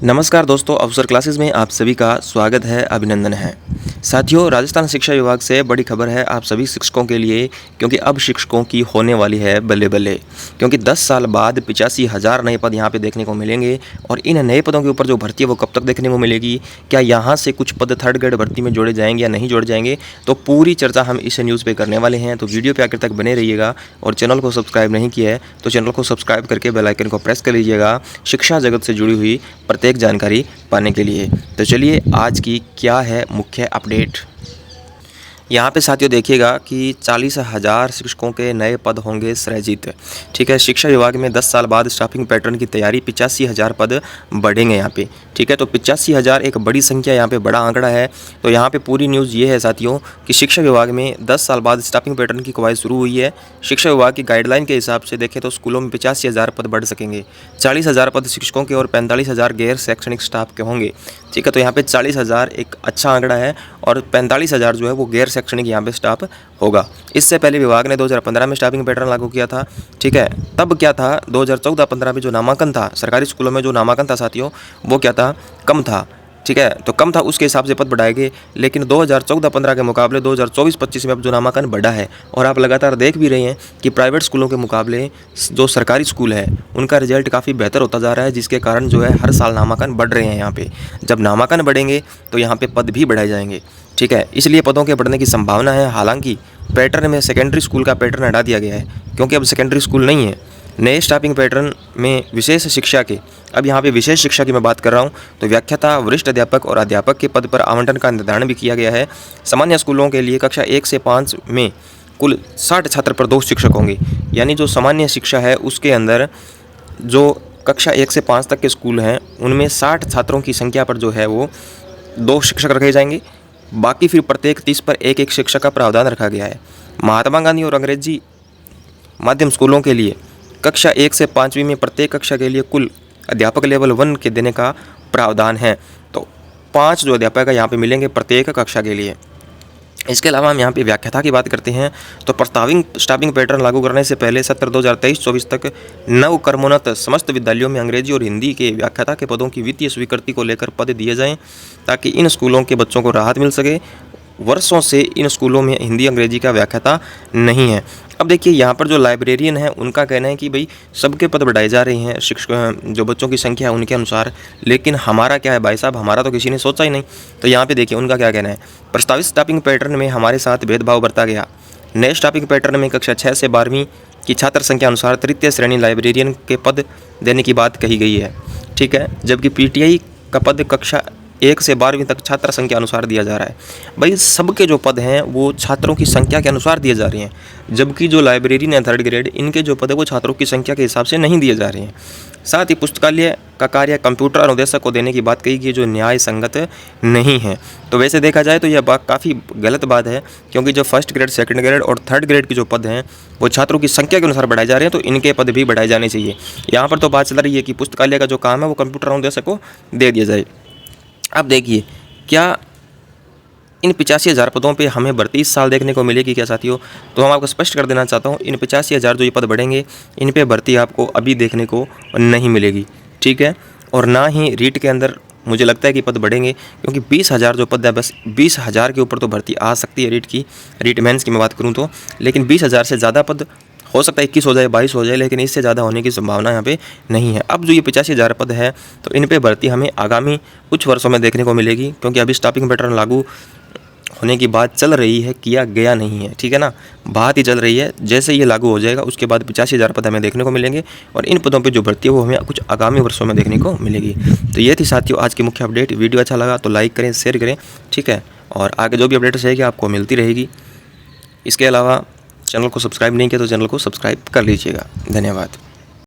नमस्कार दोस्तों, अवसर क्लासेस में आप सभी का स्वागत है, अभिनंदन है। साथियों, राजस्थान शिक्षा विभाग से बड़ी खबर है आप सभी शिक्षकों के लिए, क्योंकि अब शिक्षकों की होने वाली है बल्ले बल्ले। क्योंकि 10 साल बाद 85,000 नए पद यहाँ पे देखने को मिलेंगे और इन नए पदों के ऊपर जो भर्ती है वो कब तक देखने को मिलेगी, क्या यहाँ से कुछ पद थर्ड ग्रेड भर्ती में जोड़े जाएंगे या नहीं जोड़े जाएंगे, तो पूरी चर्चा हम इस न्यूज़ पर करने वाले हैं। तो वीडियो पे आखिर तक बने रहिएगा और चैनल को सब्सक्राइब नहीं किया है तो चैनल को सब्सक्राइब करके बेल आइकन को प्रेस कर लीजिएगा शिक्षा जगत से जुड़ी हुई प्रत्येक जानकारी पाने के लिए। तो चलिए आज की क्या है मुख्य अपडेट। यहाँ पे साथियों देखिएगा कि 40,000 शिक्षकों के नए पद होंगे सृजित। ठीक है, शिक्षा विभाग में 10 साल बाद स्टाफिंग पैटर्न की तैयारी, 85,000 पद बढ़ेंगे यहाँ पे। ठीक है, तो 85,000 एक बड़ी संख्या, यहाँ पे बड़ा आंकड़ा है। तो यहाँ पे पूरी न्यूज़ ये है साथियों कि शिक्षा विभाग में 10 साल बाद स्टाफिंग पैटर्न की कवायद शुरू हुई है। शिक्षा विभाग की गाइडलाइन के हिसाब से देखें तो स्कूलों में 85,000 पद बढ़ सकेंगे। 40,000 पद शिक्षकों के और 45,000 गैर शैक्षणिक स्टाफ के होंगे। ठीक है, तो यहाँ पे 40,000 एक अच्छा आंकड़ा है और 45,000 जो है वो गैर शैक्षणिक यहाँ पे स्टाफ होगा। इससे पहले विभाग ने 2015 में स्टाफिंग पैटर्न लागू किया था। ठीक है, तब क्या था, 2014-15 में जो नामांकन था सरकारी स्कूलों में, जो नामांकन था साथियों वो क्या था, कम था। ठीक है, तो कम था, उसके हिसाब से पद बढ़ाए गए। लेकिन 2014-15 के मुकाबले 2024-25 में अब जो नामांकन बढ़ा है और आप लगातार देख भी रहे हैं कि प्राइवेट स्कूलों के मुकाबले जो सरकारी स्कूल है उनका रिजल्ट काफ़ी बेहतर होता जा रहा है, जिसके कारण जो है हर साल नामांकन बढ़ रहे हैं। यहाँ पे जब नामांकन बढ़ेंगे तो यहाँ पे पद भी बढ़ाए जाएंगे। ठीक है, इसलिए पदों के बढ़ने की संभावना है। हालांकि पैटर्न में सेकेंडरी स्कूल का पैटर्न हटा दिया गया है, क्योंकि अब सेकेंडरी स्कूल नहीं है। नए स्टाफिंग पैटर्न में विशेष शिक्षा के, अब यहाँ पे विशेष शिक्षा की मैं बात कर रहा हूँ, तो व्याख्याता, वरिष्ठ अध्यापक और अध्यापक के पद पर आवंटन का निर्धारण भी किया गया है। सामान्य स्कूलों के लिए कक्षा 1 से 5 में कुल 60 छात्र पर 2 शिक्षक होंगे। यानी जो सामान्य शिक्षा है उसके अंदर जो कक्षा 1 से 5 तक के स्कूल हैं उनमें 60 छात्रों की संख्या पर जो है वो 2 शिक्षक रखे जाएंगे। बाकी फिर प्रत्येक 30 पर एक एक शिक्षक का प्रावधान रखा गया है। महात्मा गांधी और अंग्रेजी माध्यम स्कूलों के लिए कक्षा 1 से 5वीं में प्रत्येक कक्षा के लिए कुल अध्यापक लेवल 1 के देने का प्रावधान है। तो 5 जो अध्यापक यहाँ पे मिलेंगे प्रत्येक कक्षा के लिए। इसके अलावा हम यहाँ पे व्याख्याता की बात करते हैं तो प्रस्तावित स्टाफिंग पैटर्न लागू करने से पहले सत्र 2023-24 तक नव क्रमोन्नत समस्त विद्यालयों में अंग्रेजी और हिंदी के व्याख्याता के पदों की वित्तीय स्वीकृति को लेकर पद दिए जाएं, ताकि इन स्कूलों के बच्चों को राहत मिल सके। वर्षों से इन स्कूलों में हिंदी अंग्रेजी का व्याख्याता नहीं है। अब देखिए यहाँ पर जो लाइब्रेरियन है उनका कहना है कि भाई सबके पद बढ़ाए जा रहे हैं शिक्षक जो बच्चों की संख्या है उनके अनुसार, लेकिन हमारा क्या है भाई साहब, हमारा तो किसी ने सोचा ही नहीं। तो यहाँ पे देखिए उनका क्या कहना है, प्रस्तावित स्टाफिंग पैटर्न में हमारे साथ भेदभाव बरता गया। नए स्टाफिंग पैटर्न में कक्षा 6 से 12वीं की छात्र संख्या अनुसार तृतीय श्रेणी लाइब्रेरियन के पद देने की बात कही गई है। ठीक है, जबकि पीटीआई का पद कक्षा 1 से 12वीं तक छात्र संख्या अनुसार दिया जा रहा है। भाई सबके जो पद हैं वो छात्रों की संख्या के अनुसार दिए जा रहे हैं, जबकि जो लाइब्रेरियन है थर्ड ग्रेड इनके जो पद है वो छात्रों की संख्या के हिसाब से नहीं दिए जा रहे हैं। साथ ही पुस्तकालय का कार्य कंप्यूटर अनुदेशक को देने की बात कही गई, जो न्याय संगत नहीं है। तो वैसे देखा जाए तो यह बात काफ़ी गलत बात है, क्योंकि जो फर्स्ट ग्रेड, सेकंड ग्रेड और थर्ड ग्रेड के जो पद हैं वो छात्रों की संख्या के अनुसार बढ़ाए जा रहे हैं, तो इनके पद भी बढ़ाए जाने चाहिए। यहाँ पर तो बात चल रही है कि पुस्तकालय का जो काम है वो कंप्यूटर अनुदेशक को दे दिया जाए। अब देखिए क्या इन 85,000 पदों पे हमें भर्ती इस साल देखने को मिलेगी क्या साथियों, तो हम आपको स्पष्ट कर देना चाहता हूँ इन 85,000 जो ये पद बढ़ेंगे इन पे भर्ती आपको अभी देखने को नहीं मिलेगी। ठीक है, और ना ही रीट के अंदर मुझे लगता है कि पद बढ़ेंगे, क्योंकि 20,000 जो पद है बस 20,000 के ऊपर तो भर्ती आ सकती है रीट की, रीट मेंस की मैं बात करूँ तो, लेकिन 20,000 से ज़्यादा पद हो सकता है 21 हो जाए, 22 हो जाए, लेकिन इससे ज़्यादा होने की संभावना यहाँ पे नहीं है। अब जो ये 85,000 पद है तो इन पे भर्ती हमें आगामी कुछ वर्षों में देखने को मिलेगी, क्योंकि अभी स्टाफिंग पैटर्न लागू होने की बात चल रही है, किया गया नहीं है। ठीक है ना, बात ही चल रही है। जैसे ये लागू हो जाएगा उसके बाद 85,000 पद हमें देखने को मिलेंगे और इन पदों पर जो भर्ती है वो हमें कुछ आगामी वर्षों में देखने को मिलेगी। तो ये थी साथियों आज की मुख्य अपडेट। वीडियो अच्छा लगा तो लाइक करें, शेयर करें। ठीक है, और आगे जो भी अपडेट्स रहेगी आपको मिलती रहेगी। इसके अलावा चैनल को सब्सक्राइब नहीं किया तो चैनल को सब्सक्राइब कर लीजिएगा। धन्यवाद।